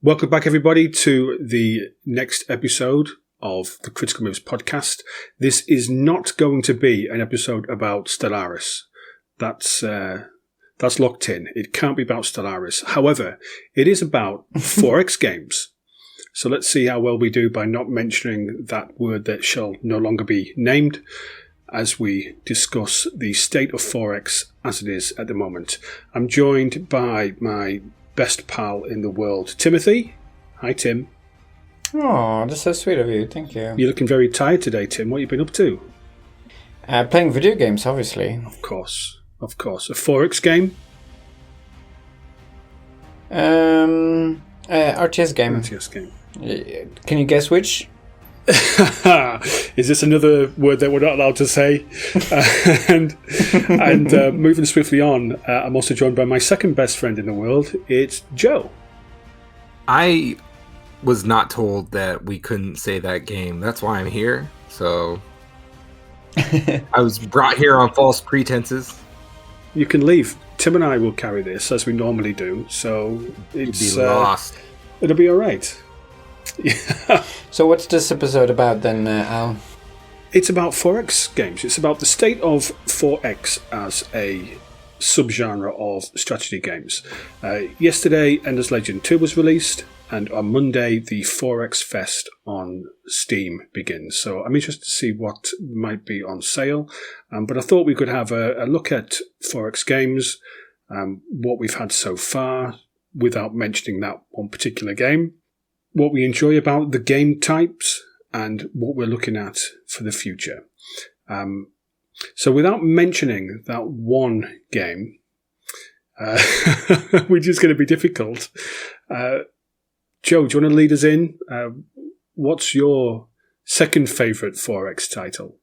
Welcome back, everybody, to the next episode of the Critical Moves podcast. This is not going to be an episode about Stellaris. That's locked in. It can't be about Stellaris. However, it is about 4X games. So let's see how well we do by not mentioning that word that shall no longer be named as we discuss the state of 4X as it is at the moment. I'm joined by my best pal in the world, Timothy. Hi, Tim. Oh, that's so sweet of you. Thank you. You're looking very tired today, Tim. What have you been up to? Playing video games, obviously. Of course. A 4X game? RTS game. RTS game. Can you guess which? Is this another word that we're not allowed to say? And moving swiftly on, I'm also joined by my second best friend in the world. It's Joe. I was not told that we couldn't say that game. That's why I'm here. So I was brought here on false pretenses. You can leave. Tim and I will carry this as we normally do. So it's You'd be lost. It'll be all right. Yeah. So what's this episode about then, Al? It's about 4X games. It's about the state of 4X as a subgenre of strategy games. Yesterday, Ender's Legend 2 was released, and on Monday, the 4X Fest on Steam begins. So I'm interested to see what might be on sale. But I thought we could have a look at 4X games, what we've had so far, without mentioning that one particular game, what we enjoy about the game types, and what we're looking at for the future. So without mentioning that one game, which is going to be difficult, Joe, do you want to lead us in? What's your second favourite 4X title?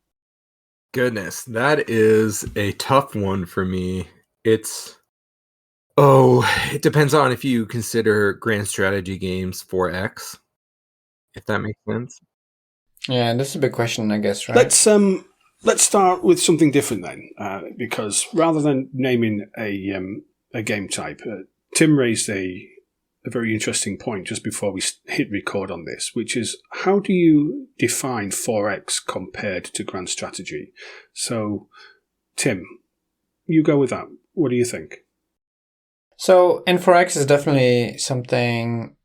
Goodness, that is a tough one for me. It depends on if you consider grand strategy games 4X, if that makes sense. Yeah, that's a big question, I guess, right? Let's start with something different then, because rather than naming a game type, Tim raised a very interesting point just before we hit record on this, which is how do you define 4X compared to grand strategy? So, Tim, you go with that. What do you think? So, N4X is definitely something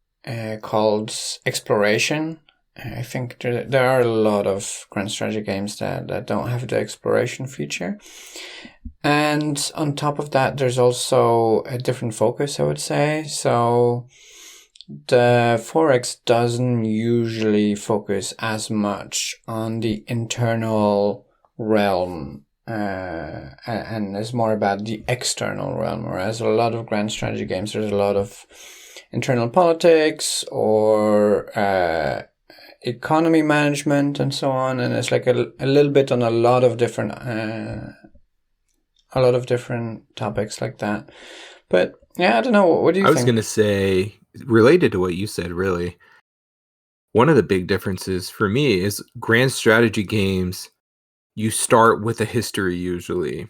called exploration. I think there are a lot of grand strategy games that don't have the exploration feature. And on top of that, there's also a different focus, I would say. So the 4X doesn't usually focus as much on the internal realm and is more about the external realm, whereas a lot of grand strategy games, there's a lot of internal politics or economy management and so on, and it's like a little bit on a lot of different topics like that. But yeah, I don't know. What do you think? I was going to say, related to what you said, really, one of the big differences for me is grand strategy games, you start with a history usually.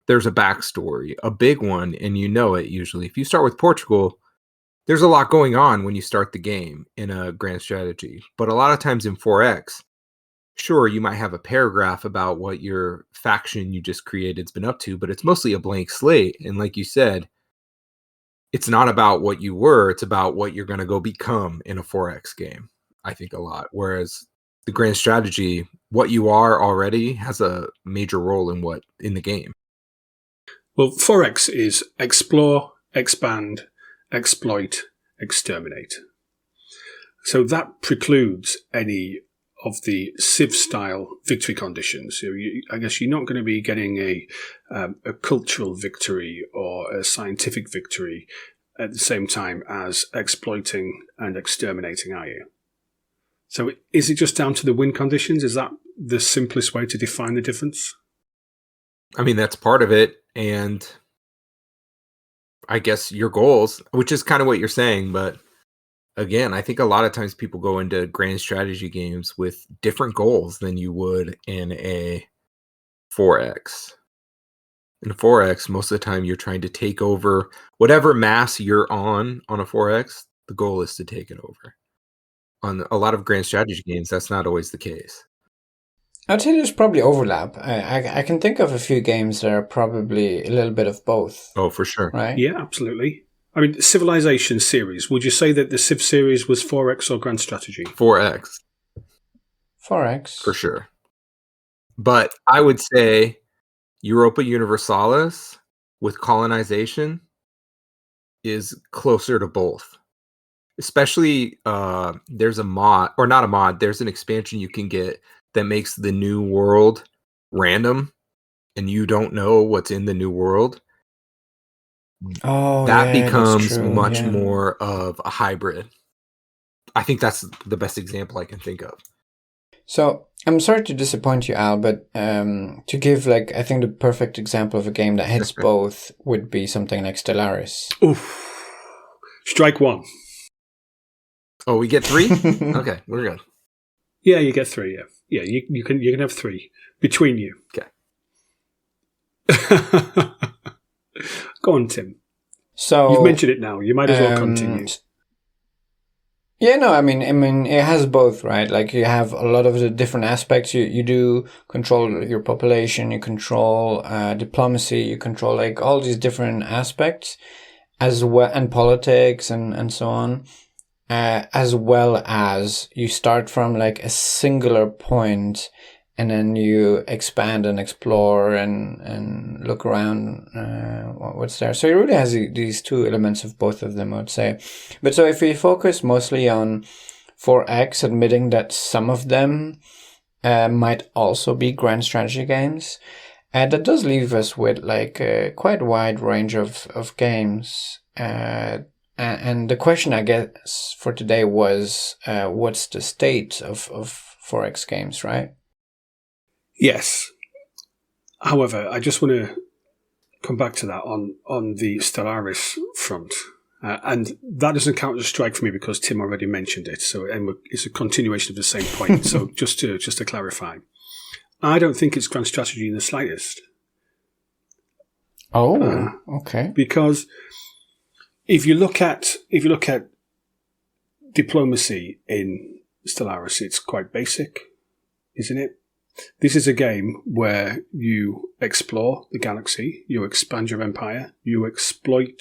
There's a backstory, a big one, and you know it usually. If you start with Portugal, there's a lot going on when you start the game in a grand strategy. But a lot of times in 4X, sure, you might have a paragraph about what your faction you just created's been up to, but it's mostly a blank slate. And like you said, it's not about what you were, it's about what you're going to go become in a 4X game, I think a lot. Whereas the grand strategy, what you are already has a major role in the game. Well, 4X is explore, expand, exploit, exterminate. So that precludes any of the Civ-style victory conditions. So I guess you're not going to be getting a cultural victory or a scientific victory at the same time as exploiting and exterminating, are you? So is it just down to the win conditions? Is that the simplest way to define the difference? I mean, that's part of it, and I guess your goals, which is kind of what you're saying, but again, I think a lot of times people go into grand strategy games with different goals than you would in a 4X. In a 4X, most of the time you're trying to take over whatever mass you're on a 4X. The goal is to take it over. On a lot of grand strategy games, that's not always the case. I'd say there's probably overlap. I can think of a few games that are probably a little bit of both. Oh, for sure. Right? Yeah, absolutely. I mean, the Civilization series, would you say that the Civ series was 4X or Grand Strategy? 4X. 4X. For sure. But I would say Europa Universalis with colonization is closer to both. Especially, there's a mod, or not a mod, there's an expansion you can get that makes the new world random, and you don't know what's in the new world. Oh, that yeah, becomes that's true, much yeah. more of a hybrid. I think that's the best example I can think of. So I'm sorry to disappoint you, Al, but to give I think the perfect example of a game that hits both would be something like Stellaris. Oof. Strike one. Oh, we get 3? Okay, we're good. Yeah, you get 3. Yeah, you can have 3 between you. Okay. Go on, Tim. So you've mentioned it now. You might as well continue. Yeah, no, I mean, it has both, right? Like you have a lot of the different aspects. You do control your population, you control diplomacy, you control all these different aspects, as well, and politics and so on. As well as you start from a singular point, and then you expand and explore and look around what's there. So it really has these two elements of both of them, I would say. But so if we focus mostly on 4X, admitting that some of them might also be grand strategy games, that does leave us with a quite wide range of games. And the question, I guess, for today was, what's the state of 4X games, right? Yes. However, I just want to come back to that on the Stellaris front. And that doesn't count as a strike for me because Tim already mentioned it. So it's a continuation of the same point. So just to clarify, I don't think it's grand strategy in the slightest. Oh, okay. Because if you look at diplomacy in Stellaris, it's quite basic, isn't it? This is a game where you explore the galaxy, you expand your empire, you exploit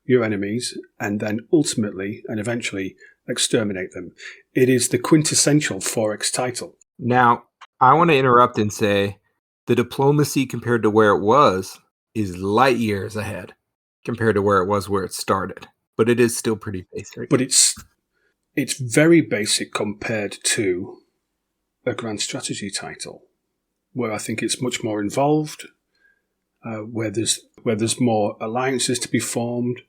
your enemies, and then ultimately and eventually exterminate them. It is the quintessential 4X title. Now, I want to interrupt and say the diplomacy compared to where it was is light years ahead compared to where it was where it started. But it is still pretty basic. But it's very basic compared to a grand strategy title, where I think it's much more involved, where there's more alliances to be formed.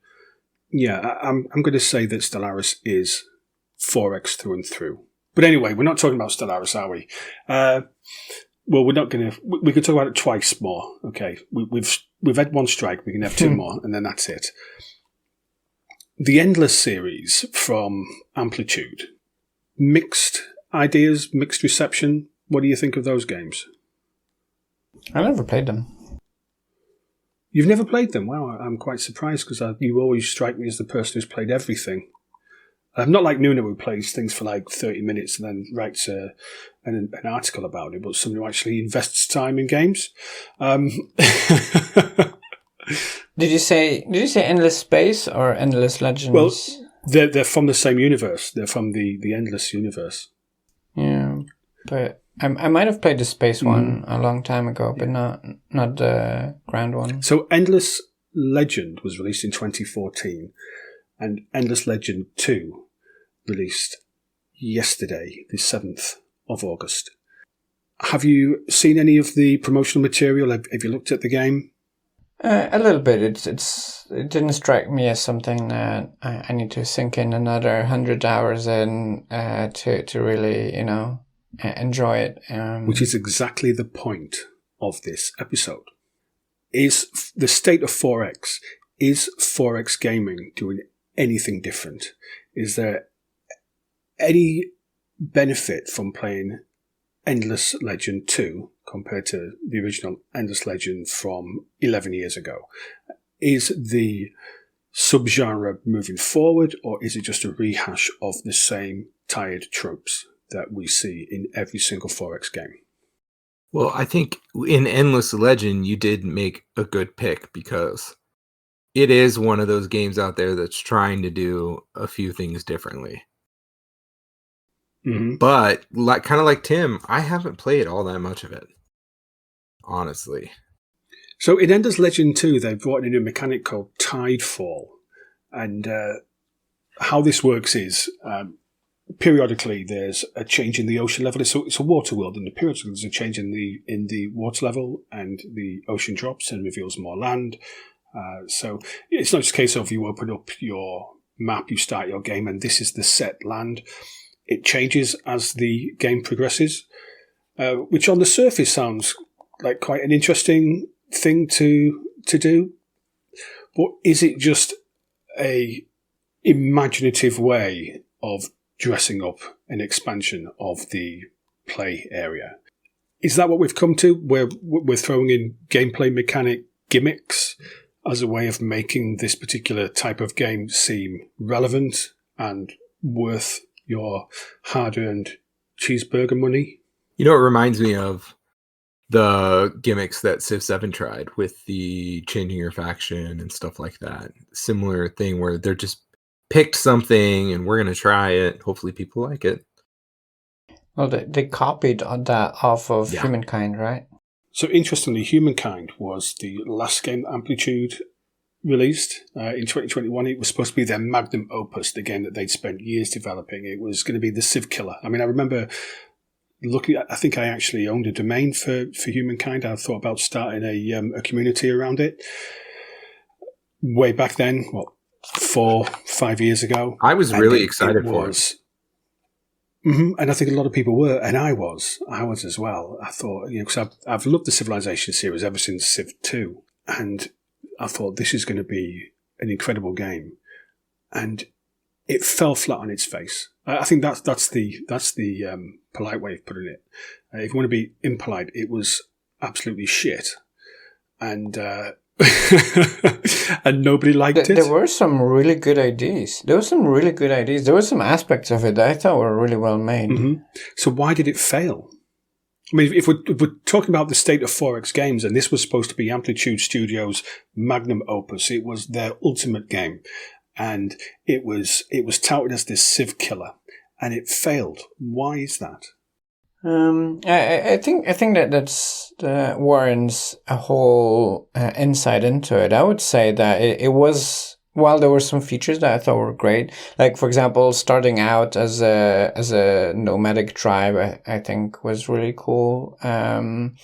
Yeah, I'm going to say that Stellaris is 4X through and through. But anyway, we're not talking about Stellaris, are we? Well, we're not going to. We could talk about it twice more. Okay, we've had one strike. We can have 2 more, and then that's it. The Endless series from Amplitude, mixed ideas, mixed reception. What do you think of those games? I never played them. You've never played them? Wow, I'm quite surprised because you always strike me as the person who's played everything. I'm not like Nuno, who plays things for 30 minutes and then writes an article about it, but someone who actually invests time in games. Did you say Endless Space or Endless Legends? Well, they're from the same universe. They're from the Endless universe. Yeah, but I might have played the Space one a long time ago, but not the Grand one. So Endless Legend was released in 2014, and Endless Legend 2 released yesterday, the 7th of August. Have you seen any of the promotional material? Have you looked at the game? A little bit. It didn't strike me as something that I need to sink in another 100 hours in to really, enjoy it. Which is exactly the point of this episode. Is the state of 4X? Is 4X gaming doing anything different? Is there any benefit from playing Endless Legend 2 compared to the original Endless Legend from 11 years ago? Is the subgenre moving forward, or is it just a rehash of the same tired tropes that we see in every single 4X game? Well, I think in Endless Legend, you did make a good pick because it is one of those games out there that's trying to do a few things differently. Mm-hmm. But kind of like Tim, I haven't played all that much of it, honestly. So in Endless Legend 2, they brought in a new mechanic called Tidefall. And how this works is periodically there's a change in the ocean level. It's a water world, and periodically there's a change in the water level, and the ocean drops and reveals more land. So it's not just a case of you open up your map, you start your game, and this is the set land. It changes as the game progresses, which on the surface sounds like quite an interesting thing to do. But is it just a imaginative way of dressing up an expansion of the play area? Is that what we've come to, where we're throwing in gameplay mechanic gimmicks as a way of making this particular type of game seem relevant and worth your hard-earned cheeseburger money? You know, it reminds me of the gimmicks that Civ 7 tried with the changing your faction and stuff like that. Similar thing where they're just picked something and we're going to try it. Hopefully people like it. Well, they copied that off of Humankind, right? So interestingly, Humankind was the last game that Amplitude released in 2021. It was supposed to be their magnum opus, the game that they'd spent years developing. It was going to be the Civ killer. I mean, I remember looking at, I think I actually owned a domain for Humankind. I thought about starting a community around it way back then, 4-5 years ago. I was really excited for it. Mm-hmm, and I think a lot of people were, and I was as well. I thought, because I've loved the Civilization series ever since Civ 2, and I thought this is going to be an incredible game, and it fell flat on its face. I think that's the polite way of putting it. If you want to be impolite, it was absolutely shit, and and nobody liked it. There were some really good ideas. There were some aspects of it that I thought were really well made. Mm-hmm. So why did it fail? I mean, if we're talking about the state of 4X games, and this was supposed to be Amplitude Studios' magnum opus, it was their ultimate game, and it was touted as this Civ killer, and it failed. Why is that? I think that's warrants a whole insight into it. I would say that it was, while there were some features that I thought were great, like for example, starting out as a nomadic tribe, I think was really cool. The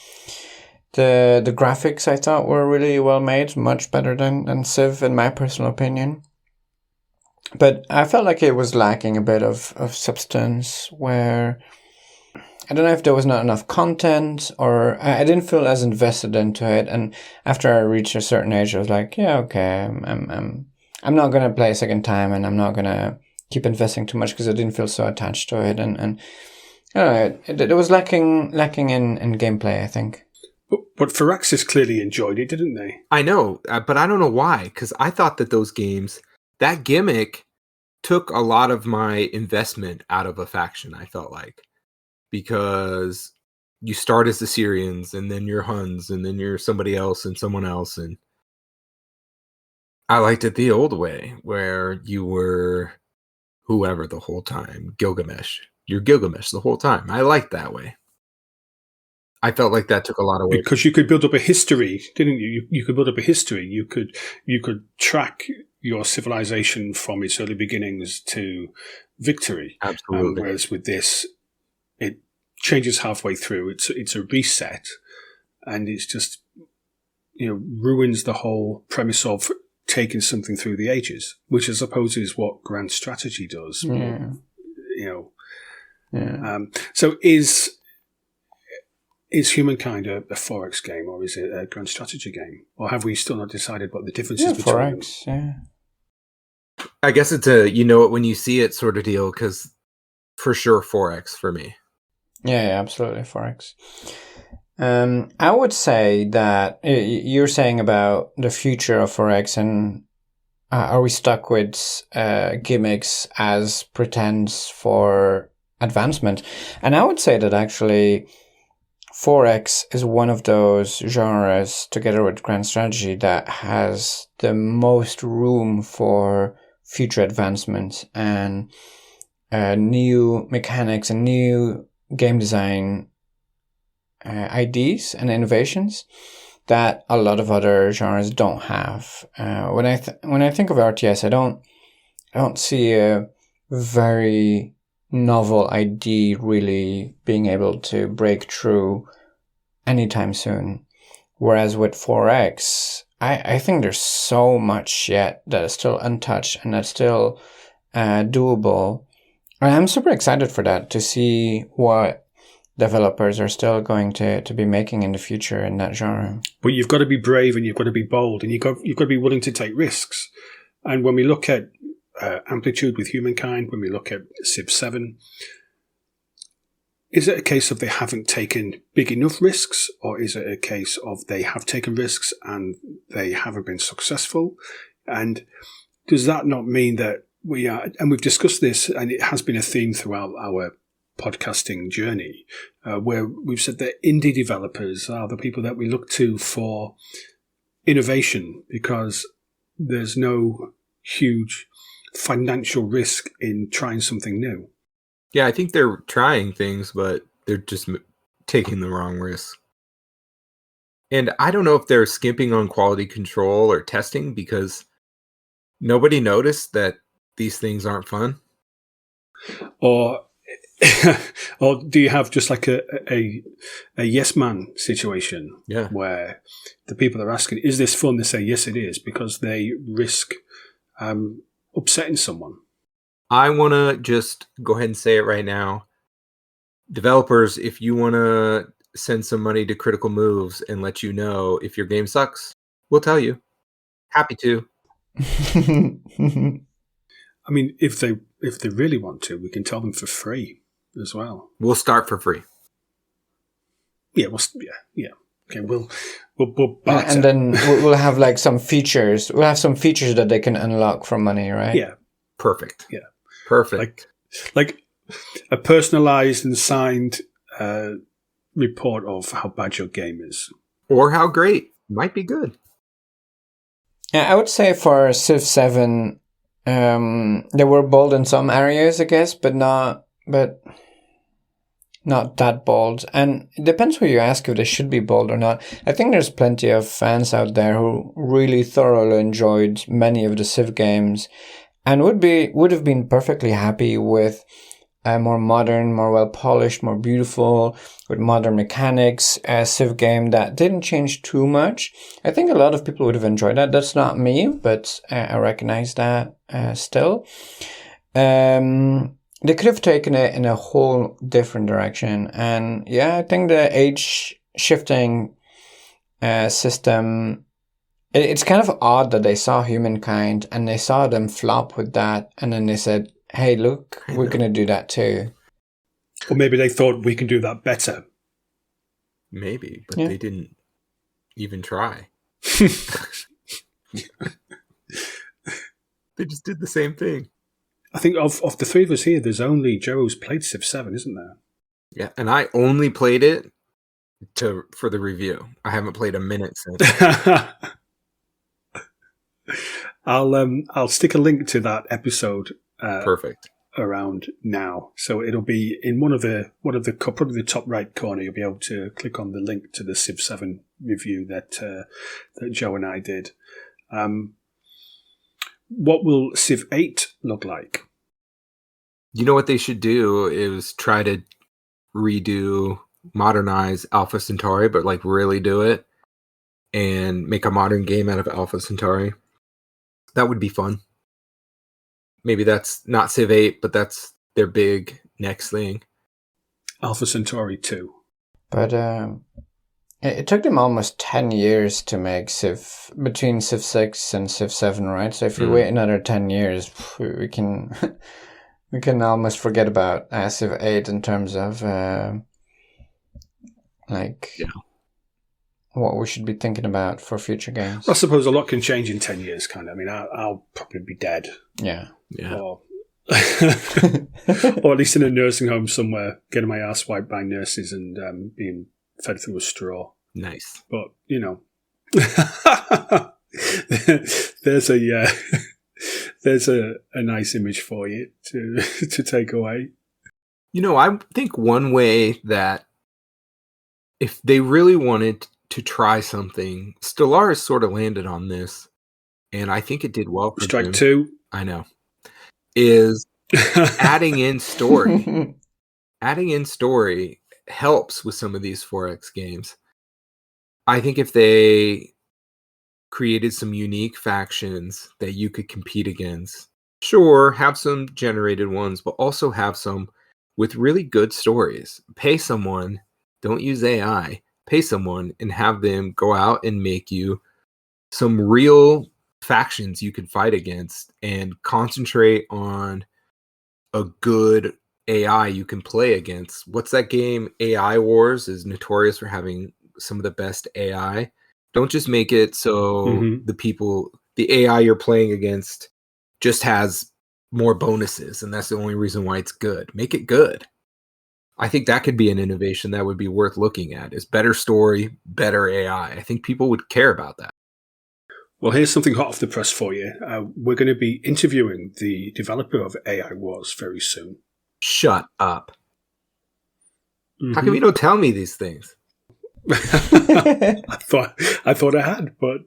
graphics I thought were really well made, much better than Civ in my personal opinion. But I felt like it was lacking a bit of substance, where I don't know if there was not enough content, or I didn't feel as invested into it. And after I reached a certain age, I was like, yeah, okay, I'm not gonna play a second time, and I'm not gonna keep investing too much because I didn't feel so attached to it. And I don't know, it was lacking in gameplay, I think. But Firaxis clearly enjoyed it, didn't they? I know, but I don't know why, because I thought that those games, that gimmick took a lot of my investment out of a faction, I felt like. Because you start as the Syrians, and then you're Huns, and then you're somebody else and someone else. And I liked it the old way, where you were whoever the whole time. Gilgamesh. You're Gilgamesh the whole time. I liked that way. I felt like that took a lot away. Because you could build up a history, didn't you? You could build up a history. You could track your civilization from its early beginnings to victory. Absolutely. Whereas with this, it changes halfway through. It's a reset, and it's just ruins the whole premise of taking something through the ages, which I suppose is what grand strategy does. Yeah. So is Humankind a 4X game, or is it a grand strategy game, or have we still not decided what the difference is between 4X, them? Yeah. I guess it's a you know it when you see it sort of deal, because for sure 4X for me. Yeah, absolutely 4X. I would say that you're saying about the future of 4X, and are we stuck with gimmicks as pretense for advancement? And I would say that actually 4X is one of those genres, together with grand strategy, that has the most room for future advancement and new mechanics and new game design ideas and innovations that a lot of other genres don't have. When I think of RTS, I don't see a very novel idea really being able to break through anytime soon. Whereas with 4X, I think there's so much yet that is still untouched and that's still doable. And I'm super excited for that, to see what developers are still going to be making in the future in that genre. But you've got to be brave and you've got to be bold and you've got to be willing to take risks. And when we look at Amplitude with Humankind, when we look at Civ 7, is it a case of they haven't taken big enough risks, or is it a case of they have taken risks and they haven't been successful? And does that not mean that we are, and we've discussed this, and it has been a theme throughout our podcasting journey, where we've said that indie developers are the people that we look to for innovation because there's no huge financial risk in trying something new. Yeah, I think they're trying things, but they're just taking the wrong risks. And I don't know if they're skimping on quality control or testing because nobody noticed that these things aren't fun. Or or do you have just like a yes man situation, Yeah, where the people that are asking, is this fun? They say, yes, it is, because they risk upsetting someone. I want to just go ahead and say it right now. Developers, if you want to send some money to Critical Moves and let you know if your game sucks, we'll tell you. Happy to. I mean, if they really want to, we can tell them for free as well. We'll start for free. Yeah, Okay, we'll barter. And then we'll have like some features. We'll have some features that they can unlock for money, right? Yeah, perfect. Yeah, perfect. Like a personalized and signed report of how bad your game is, or how great. Might be good. Yeah, I would say for Civ 7, they were bold in some areas, I guess, but not that bold. And it depends who you ask if they should be bold or not. I think there's plenty of fans out there who really thoroughly enjoyed many of the Civ games and would have been perfectly happy with a more modern, more well-polished, more beautiful, with modern mechanics, a Civ game that didn't change too much. I think a lot of people would have enjoyed that. That's not me, but I recognize that still. They could have taken it in a whole different direction. And yeah, I think the age-shifting system, it's kind of odd that they saw Humankind and they saw them flop with that, and then they said, hey, look, we're going to do that too. Or maybe they thought we can do that better. Maybe, but they didn't even try. They just did the same thing. I think of the three of us here, there's only Joe who's played Civ 7, isn't there? Yeah, and I only played it for the review. I haven't played a minute since. I'll stick a link to that episode. Perfect. Around now, so it'll be in one of the probably the top right corner. You'll be able to click on the link to the Civ 7 review that Joe and I did. What will Civ 8 look like? You know what they should do is try to modernize Alpha Centauri, but like really do it and make a modern game out of Alpha Centauri. That would be fun. Maybe that's not Civ 8, but that's their big next thing. Alpha Centauri 2. But it took them almost 10 years to make between Civ 6 and Civ 7, right? So if we wait another 10 years, we can almost forget about Civ 8 in terms of what we should be tthinking about for future games. I suppose a lot can change in 10 years, kind of. I mean, I'll probably be dead. Yeah. Or, or at least in a nursing home somewhere, getting my ass wiped by nurses and being fed through a straw. Nice. But, there's a nice image for you to take away. I think one way that if they really wanted to try something, Stellaris sort of landed on this, and I think it did well for Strike them. 2. I know. Is adding in story. Adding in story helps with some of these 4X games. I think if they created some unique factions that you could compete against, sure, have some generated ones, but also have some with really good stories. Pay someone, don't use AI, pay someone and have them go out and make you some real factions you could fight against and concentrate on a good AI you can play against. What's that game? AI Wars is notorious for having some of the best AI. Don't just make it so the AI you're playing against just has more bonuses and that's the only reason why it's good. Make it good. I think that could be an innovation that would be worth looking at, is better story, better AI. I think people would care about that. Well, here's something hot off the press for you. We're going to be interviewing the developer of AI Wars very soon. Shut up. How come you don't tell me these things? I thought I had, but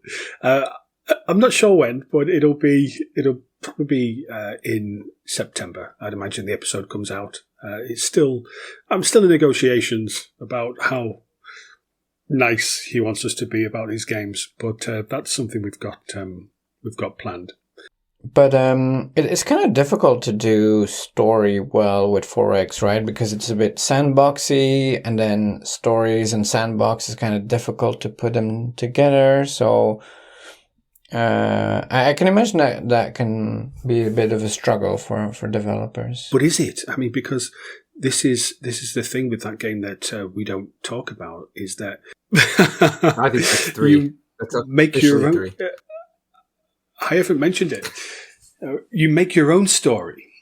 I'm not sure when. But it'll probably be in September. I'd imagine the episode comes out. I'm still in negotiations about how nice he wants us to be about his games, but that's something we've got planned. But it's kind of difficult to do story well with 4X, right? Because it's a bit sandboxy, and then stories and sandbox is kind of difficult to put them together. So I can imagine that can be a bit of a struggle for developers. But is it? I mean, because this is the thing with that game that we don't talk about, is that I think that's 3. That's make your own. 3. I haven't mentioned it. You make your own story.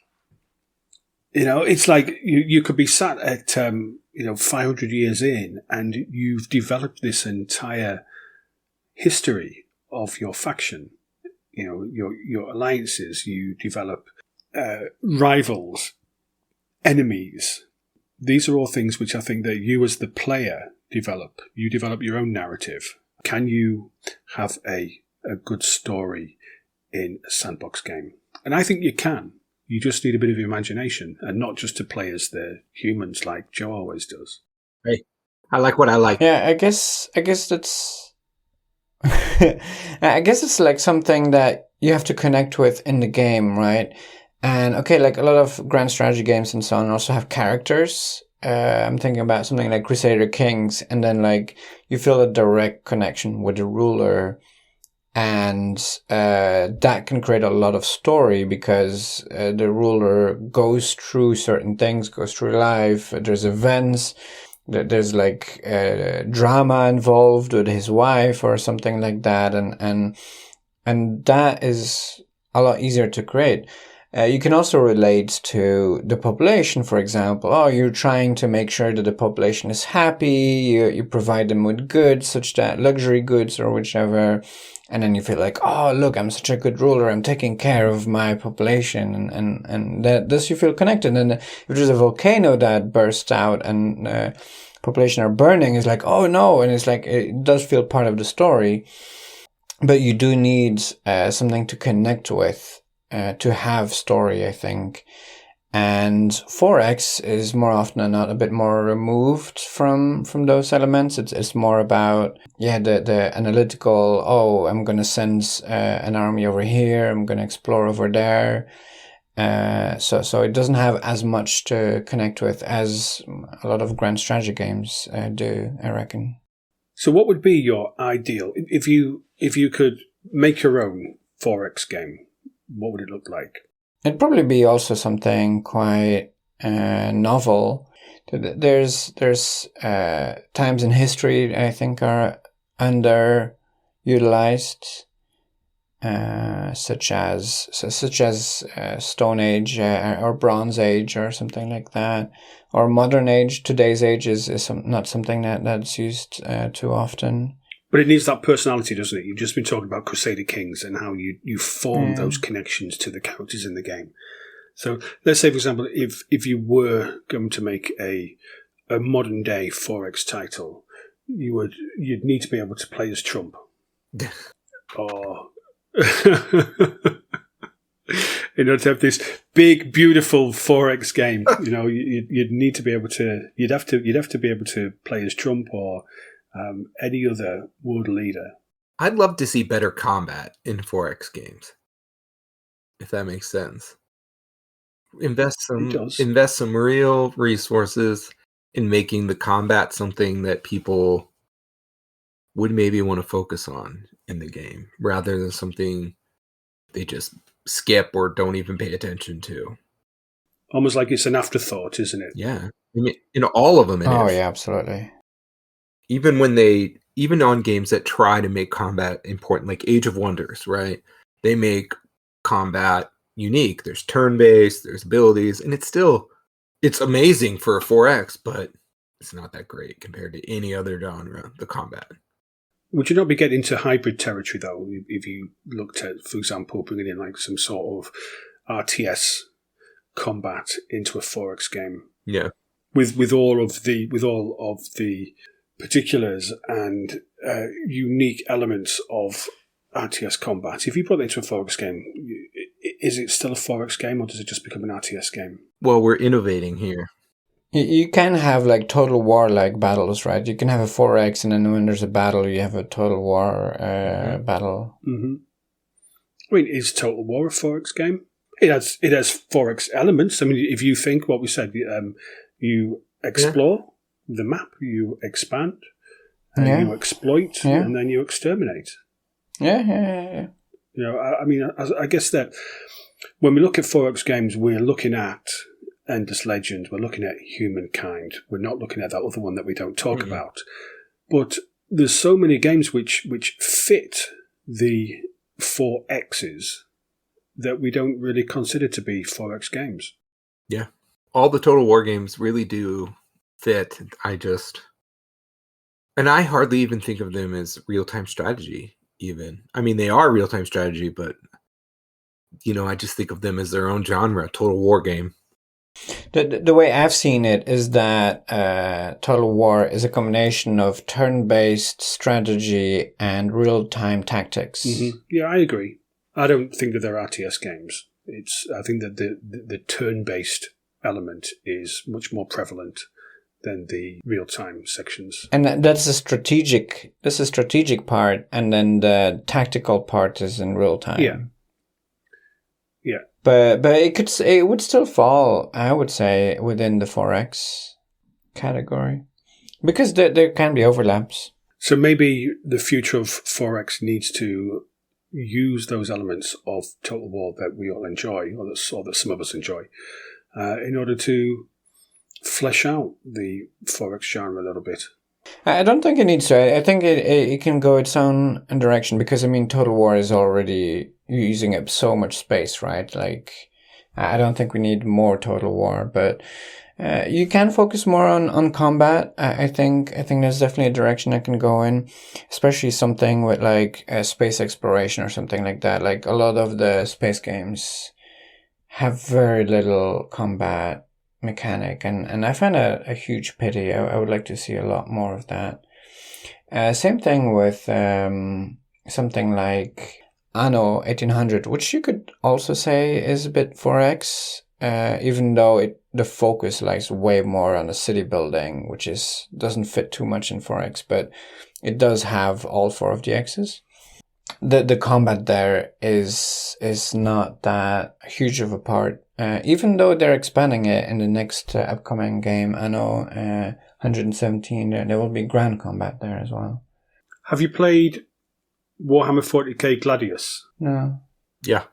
It's like you could be sat at 500 years in, and you've developed this entire history of your faction. Your alliances. You develop rivals, enemies. These are all things which I think that you as the player develop. You develop your own narrative. Can you have a good story in a sandbox game? And I think you can. You just need a bit of imagination, and not just to play as the humans like Joe always does. Hey, I like what I like. Yeah, I guess that's I guess it's like something that you have to connect with in the game, right? And okay, like a lot of grand strategy games and so on also have characters. I'm thinking about something like Crusader Kings, and then like you feel a direct connection with the ruler, and that can create a lot of story because the ruler goes through certain things, goes through life. There's events. There's like drama involved with his wife or something like that, and that is a lot easier to create. You can also relate to the population, for example. Oh, you're trying to make sure that the population is happy. You provide them with goods, such that luxury goods or whichever. And then you feel like, oh, look, I'm such a good ruler. I'm taking care of my population. And that thus you feel connected. And if there's a volcano that bursts out and population are burning, it's like, oh no. And it's like, it does feel part of the story. But you do need something to connect with. To have story, I think. And 4X is more often than not a bit more removed from those elements. It's more about, the analytical, oh, I'm going to send an army over here, I'm going to explore over there. So it doesn't have as much to connect with as a lot of grand strategy games do, I reckon. So what would be your ideal, if you could make your own 4X game? What would it look like? It'd probably be also something quite novel. There's times in history I think are underutilized, such as Stone Age or Bronze Age or something like that, or Modern Age. Today's age is not something that's used too often. But it needs that personality, doesn't it? You've just been talking about Crusader Kings and how you form those connections to the characters in the game. So let's say, for example, if you were going to make a modern day 4X title, you'd need to be able to play as Trump. Or in order to have this big, beautiful 4X game, you'd need to be able to. You'd have to be able to play as Trump or any other world leader. I'd love to see better combat in 4X games, if that makes sense. Invest some real resources in making the combat something that people would maybe want to focus on in the game, rather than something they just skip or don't even pay attention to. Almost like it's an afterthought, isn't it? Yeah. I mean, in all of them. Yeah, absolutely. Even on games that try to make combat important, like Age of Wonders, right? They make combat unique. There's turn-based, there's abilities, and it's amazing for a 4X, but it's not that great compared to any other genre, the combat. Would you not be getting into hybrid territory, though, if you looked at, for example, bringing in like some sort of RTS combat into a 4X game? Yeah. With all of the particulars and unique elements of RTS combat. If you put it into a 4X game, is it still a 4X game, or does it just become an RTS game? Well, we're innovating here. You can have like Total War like battles, right? You can have a 4X, and then when there's a battle, you have a Total War battle. Mm-hmm. I mean, is Total War a 4X game? It has 4X elements. I mean, if you think what we said, you explore the map, you expand, you exploit, and then you exterminate. Yeah. I mean, I guess that when we look at 4X games, we're looking at Endless Legend, we're looking at Humankind, we're not looking at that other one that we don't talk about. But there's so many games which fit the 4Xs that we don't really consider to be 4X games. Yeah. All the Total War games really do fit. And I hardly even think of them as real-time strategy, even. I mean, they are real-time strategy, but, I just think of them as their own genre, Total War game. The way I've seen it is that Total War is a combination of turn-based strategy and real-time tactics. Mm-hmm. Yeah, I agree. I don't think that they're RTS games. I think that the turn-based element is much more prevalent than the real-time sections. And that's a strategic part, and then the tactical part is in real time. Yeah. But it would still fall, I would say, within the 4X category, because there can be overlaps. So maybe the future of 4X needs to use those elements of Total War that we all enjoy, or that some of us enjoy, in order to flesh out the 4X genre a little bit. I don't think it needs to. I think it can go its own direction, because, I mean, Total War is already using up so much space, right? Like, I don't think we need more Total War, but you can focus more on combat. I think there's definitely a direction I can go in, especially something with like space exploration or something like that. Like, a lot of the space games have very little combat mechanic, and I find a huge pity. I would like to see a lot more of that. Same thing with something like Anno 1800, which you could also say is a bit 4X, even though the focus lies way more on the city building, which doesn't fit too much in 4X, but it does have all four of the X's. The combat there is not that huge of a part, even though they're expanding it in the next upcoming game, Anno 117. There will be ground combat there as well. Have you played Warhammer 40k Gladius? No. Yeah.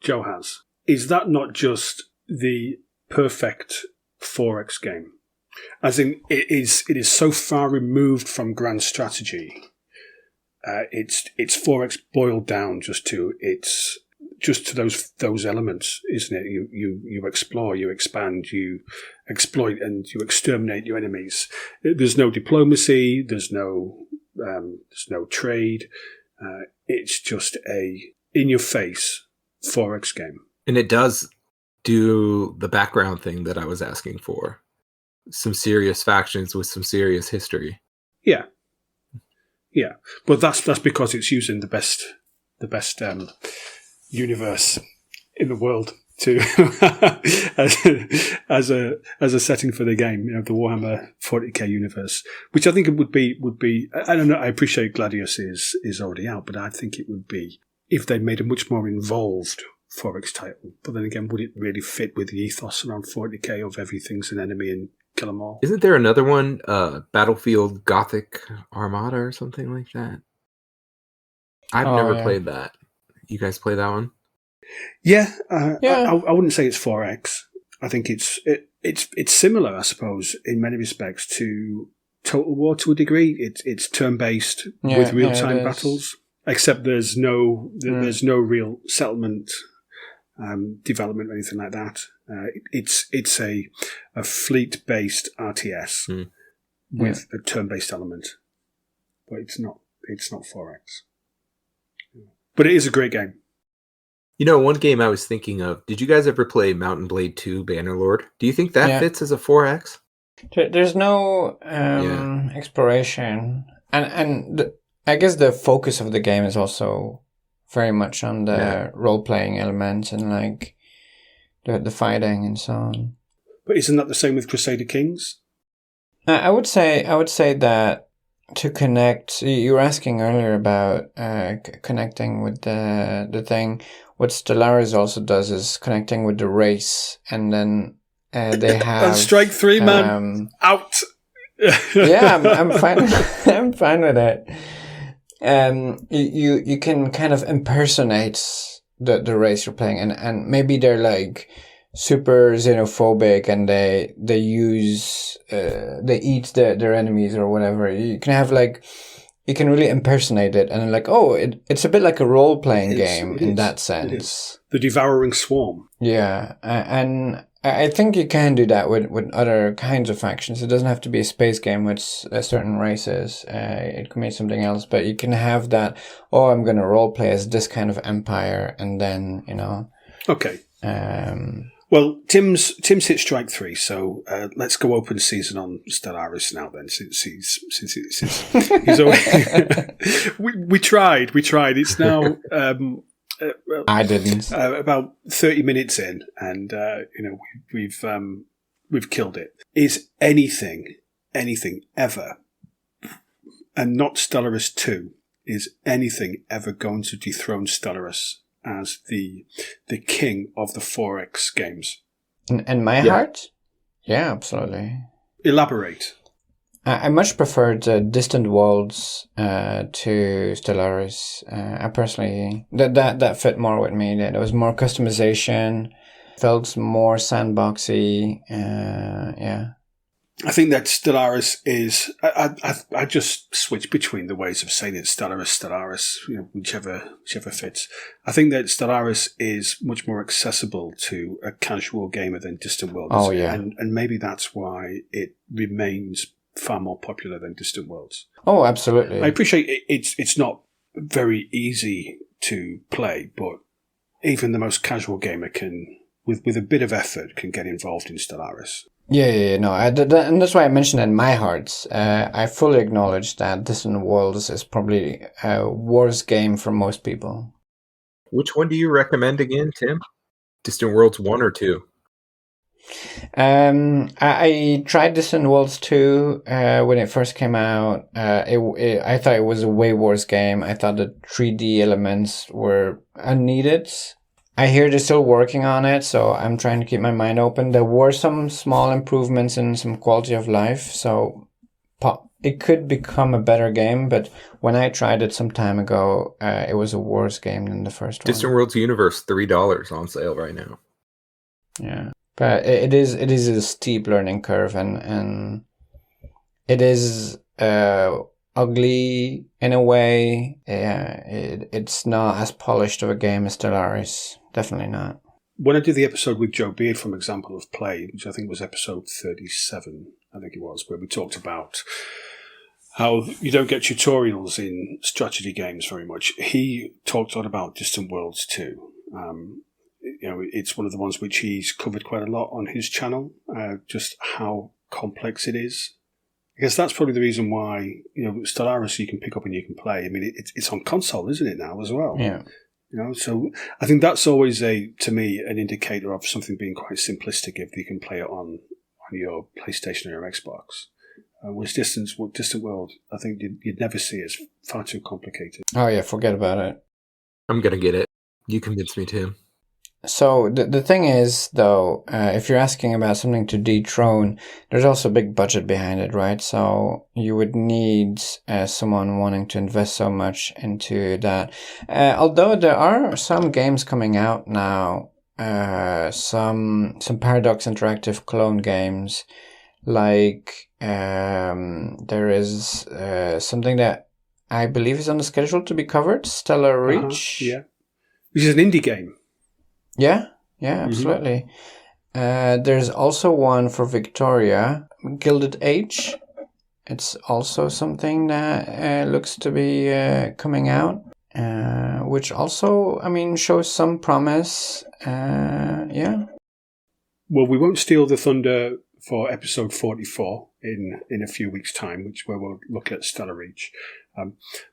Joe has. Is that not just the perfect 4X game? As in, it is so far removed from grand strategy It's 4X boiled down just to those elements, isn't it? You explore, you expand, you exploit, and you exterminate your enemies. There's no diplomacy. There's no trade. It's just a in-your-face 4X game. And it does do the background thing that I was asking for. Some serious factions with some serious history. Yeah. But that's because it's using the best universe in the world to as a setting for the game. The Warhammer 40k universe, which I think it would be. I don't know. I appreciate Gladius is already out, but I think it would be if they made a much more involved 4X title. But then again, would it really fit with the ethos around 40k of everything's an enemy and kill them all? Isn't there another one, Battlefield Gothic Armada or something like that? I've never played that. You guys play that one? Yeah. I wouldn't say it's 4X. I think it's similar, I suppose, in many respects to Total War to a degree. It's turn-based with real-time battles, except there's no real settlement development or anything like that. It's a fleet-based RTS with a turn-based element, but it's not 4X. But it is a great game. One game I was thinking of. Did you guys ever play Mountain Blade 2 Bannerlord? Do you think that fits as a 4X? There's no exploration, and I guess the focus of the game is also very much on the role-playing elements and like the fighting and so on. But isn't that the same with Crusader Kings? I would say that to connect, you were asking earlier about connecting with the thing. What Stellaris also does is connecting with the race, and then they have and Strike 3, man, out. Yeah, I'm fine. I'm fine with it. You can kind of impersonate the race you're playing, and maybe they're like super xenophobic and they use they eat their enemies or whatever. You can have you can really impersonate it, and like, it's a bit like a role playing game in that sense. The Devouring Swarm. Yeah, and I think you can do that with other kinds of factions. It doesn't have to be a space game with certain races. It can be something else, but you can have that. I'm going to role play as this kind of empire, and then Okay. Well, Tim's hit Strike 3, so let's go open season on Stellaris now. Then, since he's always we tried. It's now. I didn't. About 30 minutes in, and we've killed it. Is anything ever, and not Stellaris 2, is anything ever going to dethrone Stellaris as the king of the 4X games? In my heart? Yeah, absolutely. Elaborate. I much preferred Distant Worlds to Stellaris. I personally that fit more with me. There was more customization, felt more sandboxy. I think that Stellaris is. I just switch between the ways of saying it. Stellaris, whichever fits. I think that Stellaris is much more accessible to a casual gamer than Distant Worlds. Oh yeah, and maybe that's why it remains far more popular than Distant Worlds. Oh, absolutely. I appreciate it's not very easy to play, but even the most casual gamer can, with a bit of effort, can get involved in Stellaris. Yeah, no, and that's why I mentioned it in my heart. I fully acknowledge that Distant Worlds is probably a worse game for most people. Which one do you recommend again, Tim? Distant Worlds 1 or 2? I tried Distant Worlds 2 when it first came out. I thought it was a way worse game. I thought the 3D elements were unneeded. I hear they're still working on it, so I'm trying to keep my mind open. There were some small improvements in some quality of life, so it could become a better game, but when I tried it some time ago, it was a worse game than the first one. Distant Worlds Universe, $3 on sale right now. Yeah, but it is a steep learning curve, and it is ugly in a way. It's not as polished of a game as Stellaris. Definitely not. When I did the episode with Joe Beard from Example of Play, which I think was episode 37, I think it was, where we talked about how you don't get tutorials in strategy games very much. He talked a lot about Distant Worlds 2. It's one of the ones which he's covered quite a lot on his channel, just how complex it is. I guess that's probably the reason why, Stellaris you can pick up and you can play. I mean, it's on console, isn't it, now as well? Yeah. So I think that's always to me, an indicator of something being quite simplistic if you can play it on your PlayStation or your Xbox. Whereas Distant World, I think you'd never see it. It's far too complicated. Oh yeah, forget about it. I'm gonna get it. You convinced me to. So the thing is, though, if you're asking about something to dethrone, there's also a big budget behind it, right? So you would need someone wanting to invest so much into that. Although there are some games coming out now, some Paradox Interactive clone games, like there is something that I believe is on the schedule to be covered, Stellar Reach. Yeah, which is an indie game. Yeah, absolutely. There's also one for Victoria, Gilded Age. It's also something that looks to be coming out, which also, shows some promise. Yeah. Well, we won't steal the thunder for episode 44 in a few weeks' time, where we'll look at Stellar Reach.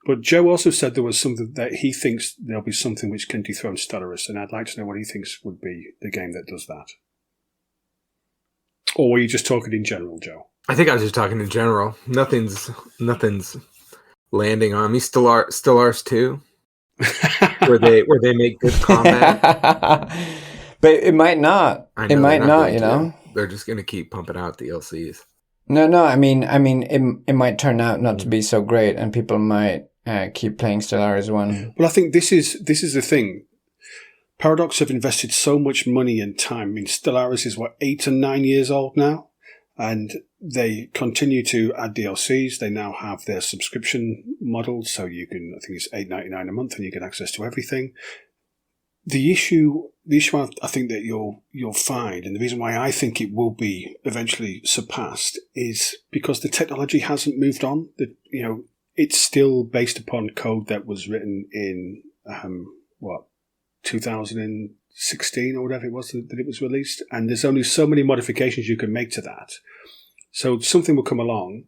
But Joe also said there was something that he thinks there'll be something which can dethrone Stellaris, and I'd like to know what he thinks would be the game that does that. Or were you just talking in general, Joe? I think I was just talking in general. Nothing's landing on me. Stellaris 2, where they make good combat. But it might not. It might not. They're just gonna keep pumping out DLCs. No. I mean, it might turn out not to be so great, and people might keep playing Stellaris 1. Well, I think this is the thing. Paradox have invested so much money and time. I mean, Stellaris is 8 and 9 years old now, and they continue to add DLCs. They now have their subscription model, so you can. I think it's $8.99 a month, and you get access to everything. The issue I think that you'll find, and the reason why I think it will be eventually surpassed, is because the technology hasn't moved on. It's still based upon code that was written in 2016 or whatever it was that it was released, and there's only so many modifications you can make to that. So something will come along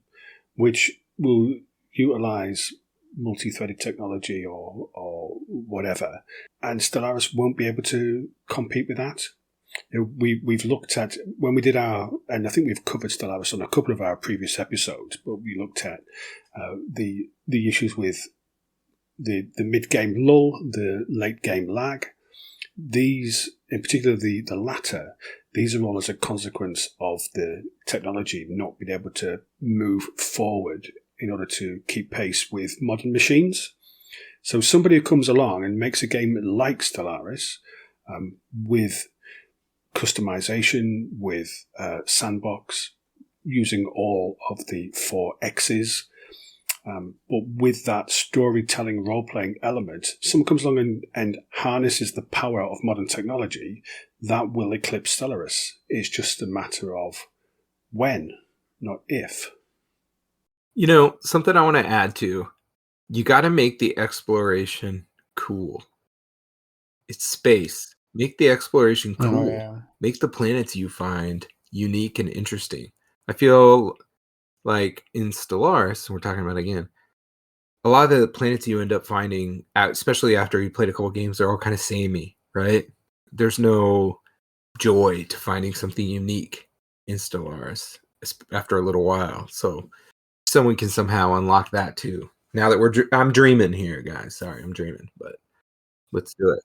which will utilize multi-threaded technology or whatever, and Stellaris won't be able to compete with that. We've looked at, when we did and I think we've covered Stellaris on a couple of our previous episodes, but we looked at the issues with the mid-game lull, the late-game lag. These, in particular the latter, these are all as a consequence of the technology not being able to move forward in order to keep pace with modern machines. So somebody who comes along and makes a game like Stellaris, with customization, with sandbox, using all of the 4 X's, but with that storytelling, role-playing element, someone comes along and harnesses the power of modern technology, that will eclipse Stellaris. It's just a matter of when, not if. Something I want to add to, you got to make the exploration cool. It's space. Make the exploration cool. Oh, yeah. Make the planets you find unique and interesting. I feel like in Stellaris, we're talking about again, a lot of the planets you end up finding, especially after you played a couple games, they're all kind of samey, right? There's no joy to finding something unique in Stellaris after a little while. So someone can somehow unlock that too. Now that I'm dreaming here, guys. Sorry, I'm dreaming, but let's do it.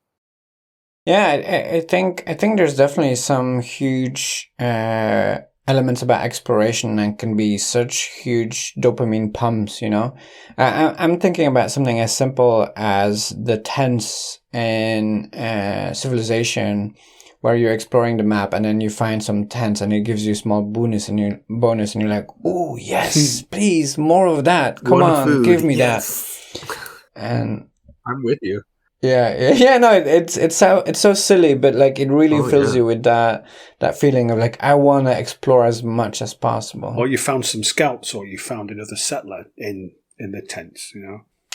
Yeah, I think there's definitely some huge elements about exploration and can be such huge dopamine pumps, I'm thinking about something as simple as the tents in Civilization, where you're exploring the map and then you find some tents and it gives you a small bonus and you're like, oh yes, please, more of that. Come on, food, give me yes. that. And I'm with you. Yeah. No, it's so silly, but like it really fills you with that feeling of like I want to explore as much as possible. Or you found some scouts, or you found another settler in the tents.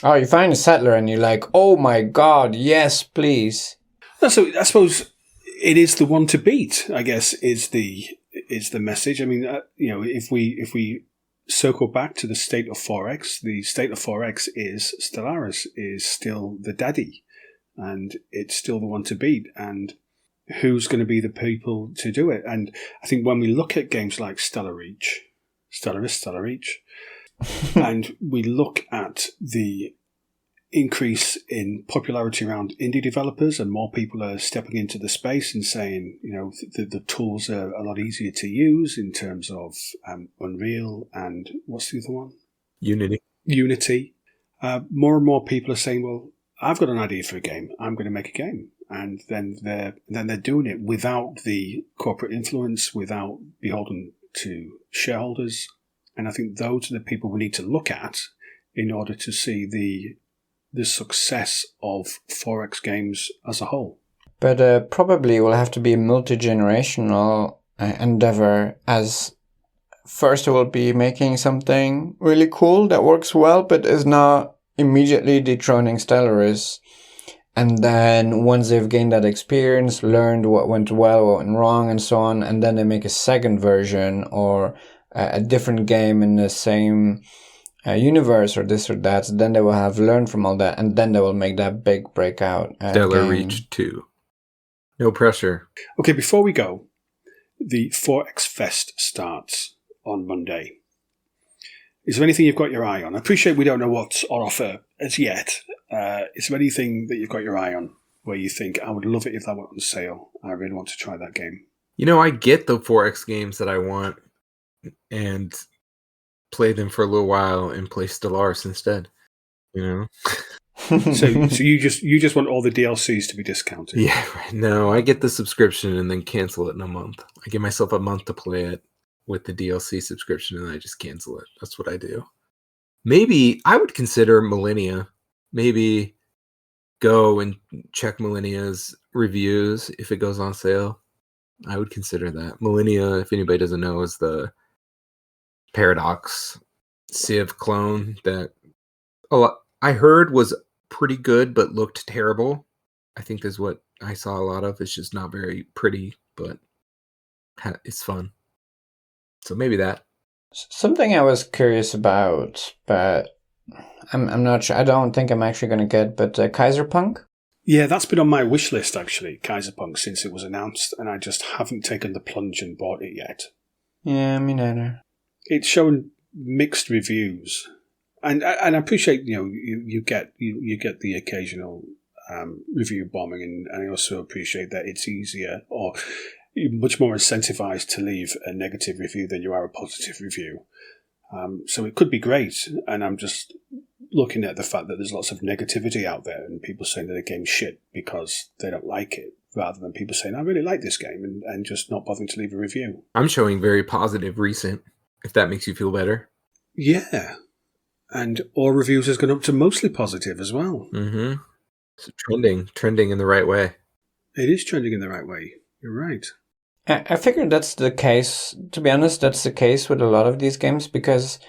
Oh, you find a settler and you're like, oh my god, yes, please. So I suppose it is the one to beat, I guess, is the message. I mean, if we circle back to the state of 4X, the state of 4X is Stellaris is still the daddy, and it's still the one to beat. And who's going to be the people to do it? And I think when we look at games like Stellaris, and we look at the increase in popularity around indie developers, and more people are stepping into the space and saying, the tools are a lot easier to use in terms of Unreal and what's the other one? Unity. More and more people are saying, well, I've got an idea for a game. I'm going to make a game. And then they're doing it without the corporate influence, without beholden to shareholders. And I think those are the people we need to look at in order to see the success of 4X games as a whole. But probably will have to be a multi-generational endeavor, as first it will be making something really cool that works well, but is not immediately dethroning Stellaris. And then once they've gained that experience, learned what went well, what went wrong, and so on, and then they make a second version or a different game in the same universe or this or that, then they will have learned from all that, and then they will make that big breakout Stellar game. Reach 2. No pressure. Okay, before we go, the 4X Fest starts on Monday. Is there anything you've got your eye on? I appreciate we don't know what's on offer as yet. Is there anything that you've got your eye on where you think, I would love it if that went on sale? I really want to try that game. I get the 4X games that I want and play them for a little while and play Stellaris instead. So you just want all the DLCs to be discounted? Yeah, right. No, I get the subscription and then cancel it in a month. I give myself a month to play it with the DLC subscription and I just cancel it. That's what I do. Maybe I would consider Millennia. Maybe go and check Millennia's reviews if it goes on sale. I would consider that. Millennia, if anybody doesn't know, is the Paradox Civ clone that I heard was pretty good but looked terrible. I think that's what I saw a lot of. It's just not very pretty, but it's fun. So maybe that. Something I was curious about, but I'm not sure. I don't think I'm actually going to get, but Kaiserpunk? Yeah, that's been on my wish list, actually, Kaiserpunk, since it was announced, and I just haven't taken the plunge and bought it yet. Yeah, me neither. It's shown mixed reviews, and I appreciate you get the occasional review bombing, and I also appreciate that it's easier or much more incentivized to leave a negative review than you are a positive review. So it could be great, and I'm just looking at the fact that there's lots of negativity out there and people saying that the game's shit because they don't like it, rather than people saying, I really like this game, and just not bothering to leave a review. I'm showing very positive recent, if that makes you feel better. Yeah. And all reviews has gone up to mostly positive as well. Mm-hmm. So trending in the right way. It is trending in the right way. You're right. I figured that's the case. To be honest, that's the case with a lot of these games because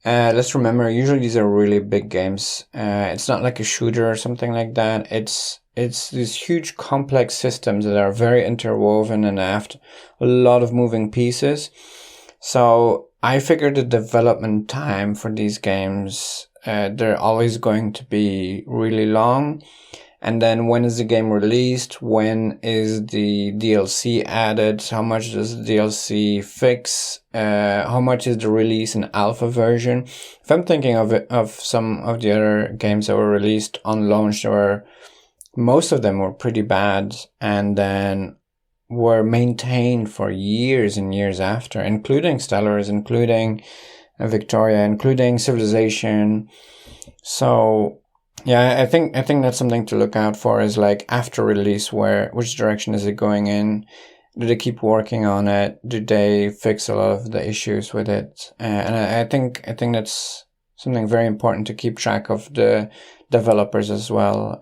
let's remember, usually these are really big games. It's not like a shooter or something like that. It's these huge complex systems that are very interwoven and have a lot of moving pieces. So I figured the development time for these games, they're always going to be really long. And then when is the game released? When is the DLC added? How much does the DLC fix? How much is the release in alpha version? If I'm thinking of some of the other games that were released on launch, most of them were pretty bad and then were maintained for years and years after, including Stellaris, including Victoria, including Civilization. So Yeah, I think that's something to look out for. Is like after release, which direction is it going in? Do they keep working on it? Do they fix a lot of the issues with it? And I think that's something very important to keep track of the developers as well.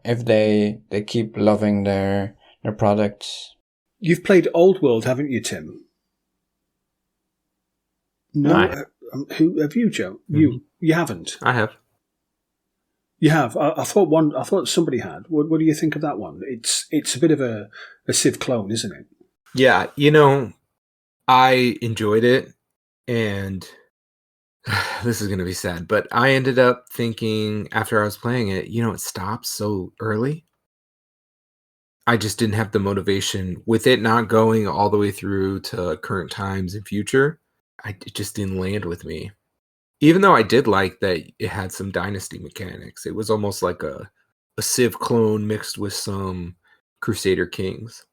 If they keep loving their products. You've played Old World, haven't you, Tim? No. Who have you, Joe? Mm-hmm. You haven't. I have. You have. I thought somebody had. What do you think of that one? It's a bit of a Civ clone, isn't it? Yeah, I enjoyed it, and this is going to be sad, but I ended up thinking after I was playing it, it stops so early. I just didn't have the motivation with it not going all the way through to current times and future. It just didn't land with me. Even though I did like that it had some dynasty mechanics. It was almost like a Civ clone mixed with some Crusader Kings.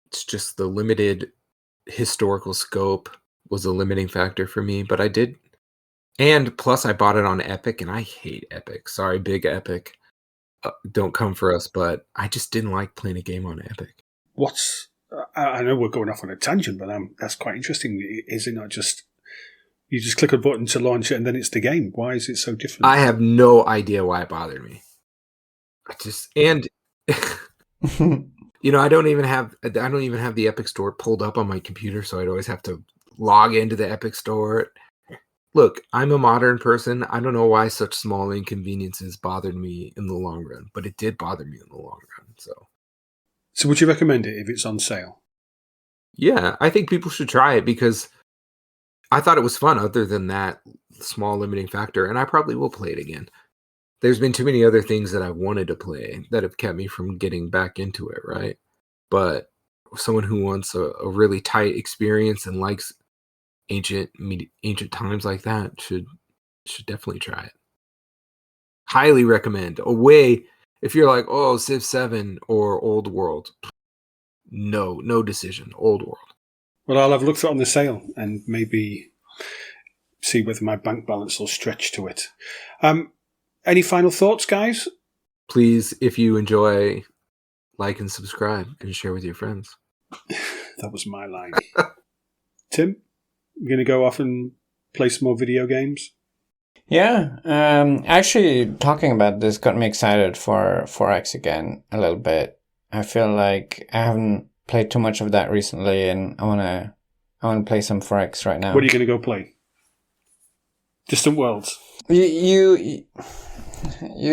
It's just the limited historical scope was a limiting factor for me, but I did. And plus I bought it on Epic, and I hate Epic. Sorry, big Epic. Don't come for us, but I just didn't like playing a game on Epic. I know we're going off on a tangent, but that's quite interesting. Is it not just you just click a button to launch it and then it's the game? Why is it so different? I have no idea why it bothered me. I don't even have the Epic Store pulled up on my computer, so I'd always have to log into the Epic Store. Look, I'm a modern person. I don't know why such small inconveniences bothered me in the long run, but it did bother me in the long run. So would you recommend it if it's on sale? Yeah, I think people should try it because I thought it was fun other than that small limiting factor, and I probably will play it again. There's been too many other things that I wanted to play that have kept me from getting back into it, right? But someone who wants a really tight experience and likes ancient times like that should definitely try it. Highly recommend. If you're like, oh, Civ 7 or Old World, no decision. Old World. Well, I'll have a look for it on the sale and maybe see whether my bank balance will stretch to it. Any final thoughts, guys? Please, if you enjoy, like and subscribe and share with your friends. That was my line. Tim, you going to go off and play some more video games? Yeah, actually, talking about this got me excited for 4X again a little bit. I feel like I haven't played too much of that recently, and I wanna play some 4X right now. What are you going to go play? Distant Worlds. You're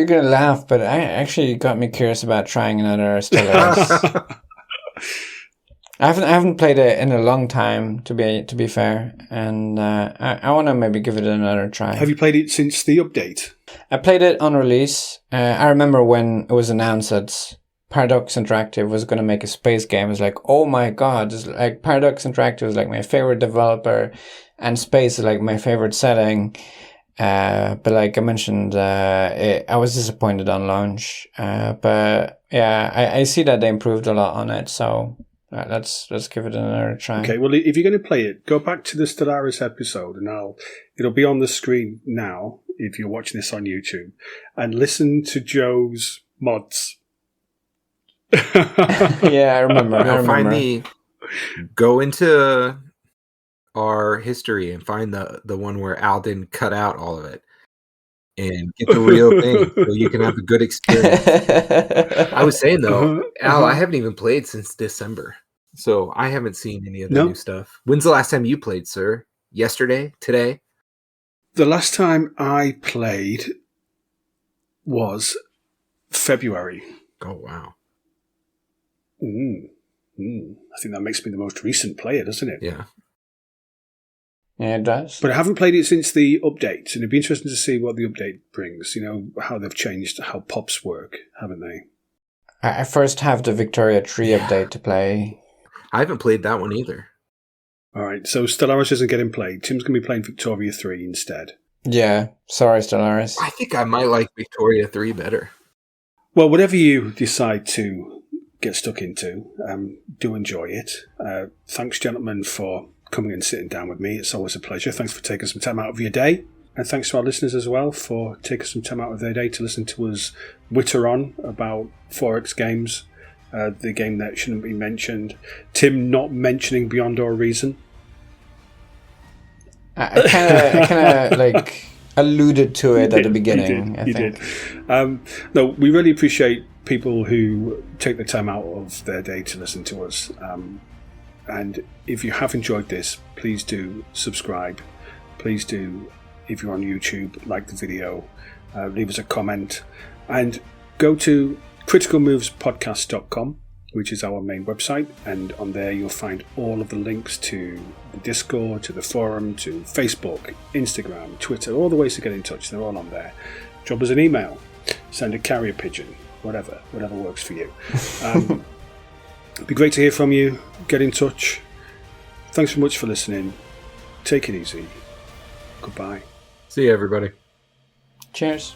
gonna laugh, but I actually got me curious about trying another Stellaris. I haven't played it in a long time, to be fair, and I want to maybe give it another try. Have you played it since the update? I played it on release. I remember when it was announced that Paradox Interactive was going to make a space game. It was like, oh my god, it's like Paradox Interactive is like my favorite developer, and space is like my favorite setting. But like I mentioned, I was disappointed on launch. But yeah, I see that they improved a lot on it, so. Let's give it another try. Okay, well, if you're going to play it, go back to the Stellaris episode, and it'll be on the screen now if you're watching this on YouTube, and listen to Joe's mods. Yeah, I remember. Go into our history and find the one where Al didn't cut out all of it. And get the real thing so you can have a good experience. I was saying, though, Al, I haven't even played since December. So I haven't seen any of the new stuff. When's the last time you played, sir? Yesterday? Today? The last time I played was February. Oh, wow. I think that makes me the most recent player, doesn't it? Yeah. Yeah, it does. But I haven't played it since the update, and it'd be interesting to see what the update brings. How they've changed how pops work, haven't they? I first have the Victoria 3 update to play. I haven't played that one either. All right, so Stellaris isn't getting played. Tim's going to be playing Victoria 3 instead. Yeah, sorry, Stellaris. I think I might like Victoria 3 better. Well, whatever you decide to get stuck into, do enjoy it. Thanks, gentlemen, for coming and sitting down with me. It's always a pleasure. Thanks for taking some time out of your day. And thanks to our listeners as well for taking some time out of their day to listen to us witter on about 4X games, the game that shouldn't be mentioned. Tim not mentioning Beyond All Reason. I kind of like alluded to it at the beginning. You did. No, we really appreciate people who take the time out of their day to listen to us. And if you have enjoyed this, please do subscribe. Please do, if you're on YouTube, like the video, leave us a comment, and go to criticalmovespodcast.com, which is our main website, and on there you'll find all of the links to the Discord, to the forum, to Facebook, Instagram, Twitter, all the ways to get in touch. They're all on there. Drop us an email, send a carrier pigeon, whatever works for you. It'd be great to hear from you. Get in touch. Thanks so much for listening. Take it easy. Goodbye. See you, everybody. Cheers.